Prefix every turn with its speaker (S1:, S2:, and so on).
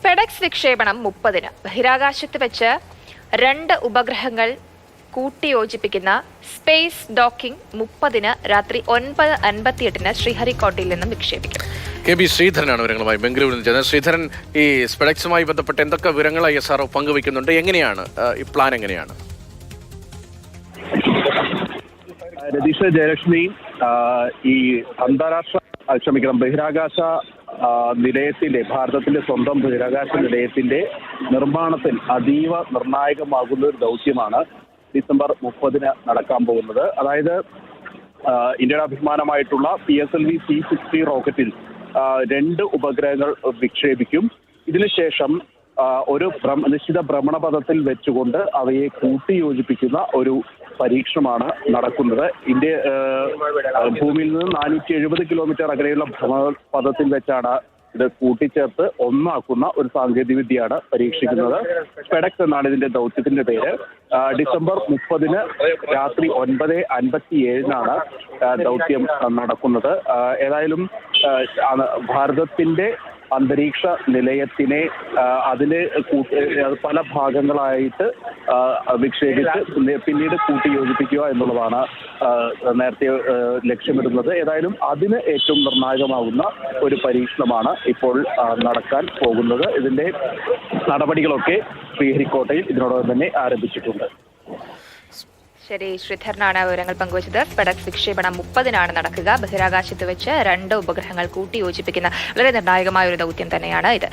S1: സ്പെഡക്സ് വിക്ഷേപണം 30-ന് ബഹിരാകാശത്ത് വെച്ച് 2 ഉപഗ്രഹങ്ങൾ കൂട്ടിയോജിപ്പിക്കുന്ന സ്പേസ് ഡോക്കിംഗ് 30-ന് രാത്രി 9:58-ന് ശ്രീഹരിക്കോട്ടയിൽ നിന്നും വിക്ഷേപിക്കും.
S2: കെ.ബി. ശ്രീധരനാണ് വിവരങ്ങളുമായി ബംഗളൂരുവിൽ നിന്ന് ചേർന്നത്. ശ്രീധരൻ, ഈ സ്പെഡക്സുമായി ബന്ധപ്പെട്ട് എന്തൊക്കെ വിവരങ്ങൾ ISRO പങ്കുവയ്ക്കുന്നുണ്ട്? എങ്ങനെയാണ് ഈ പ്ലാൻ? എങ്ങനെയാണ്
S3: രതീഷ്, ജയലക്ഷ്മി, ഈ ബഹിരാകാശ നിലയത്തിന്റെ, ഭാരതത്തിന്റെ സ്വന്തം ബഹിരാകാശ നിലയത്തിന്റെ നിർമ്മാണത്തിൽ അതീവ നിർണായകമാകുന്ന ഒരു ദൗത്യമാണ് ഡിസംബർ 30-ന് നടക്കാൻ പോകുന്നത്. അതായത് ഇന്ത്യയുടെ അഭിമാനമായിട്ടുള്ള PSLV C-60 റോക്കറ്റിൽ 2 ഉപഗ്രഹങ്ങൾ വിക്ഷേപിക്കും. ഇതിനുശേഷം ഒരു നിശ്ചിത ഭ്രമണപഥത്തിൽ വെച്ചുകൊണ്ട് അവയെ കൂട്ടിയോജിപ്പിക്കുന്ന ഒരു പരീക്ഷണമാണ് നടക്കുന്നത്. ഇന്ത്യ ഭൂമിയിൽ നിന്ന് 470 കിലോമീറ്റർ അകലെയുള്ള ഭ്രമണപഥത്തിൽ വെച്ചാണ് ഇത് കൂട്ടിച്ചേർത്ത് ഒന്നാക്കുന്ന ഒരു സാങ്കേതിക വിദ്യയാണ് പരീക്ഷിക്കുന്നത്. സ്പെഡക്സ് എന്നാണ് ഇതിന്റെ ദൗത്യത്തിന്റെ പേര്. ഡിസംബർ 30-ന് രാത്രി 9:57-നാണ് ദൗത്യം നടക്കുന്നത്. ഏതായാലും ഭാരതത്തിന്റെ അന്തരീക്ഷ നിലയത്തിനെ അതിന് പല ഭാഗങ്ങളായിട്ട് വിക്ഷേപിച്ച് പിന്നീട് കൂട്ടിയോജിപ്പിക്കുക എന്നുള്ളതാണ് നേരത്തെ ലക്ഷ്യമിടുന്നത്. ഏതായാലും അതിന് ഏറ്റവും നിർണായകമാകുന്ന ഒരു പരീക്ഷണമാണ് ഇപ്പോൾ നടക്കാൻ പോകുന്നത്. ഇതിന്റെ നടപടികളൊക്കെ ശ്രീഹരിക്കോട്ടയിൽ ഇതിനോടൊപ്പം തന്നെ ആരംഭിച്ചിട്ടുണ്ട്.
S1: ശരി, ശ്രീധരനാണ് വിവരങ്ങൾ പങ്കുവച്ചത്. സ്പെഡക്സ് വിക്ഷേപണം 30-നാണ് നടക്കുക. ബഹിരാകാശത്ത് വെച്ച് 2 ഉപഗ്രഹങ്ങൾ കൂട്ടിയോജിപ്പിക്കുന്ന വളരെ നിർണായകമായ ഒരു ദൗത്യം തന്നെയാണ് ഇത്.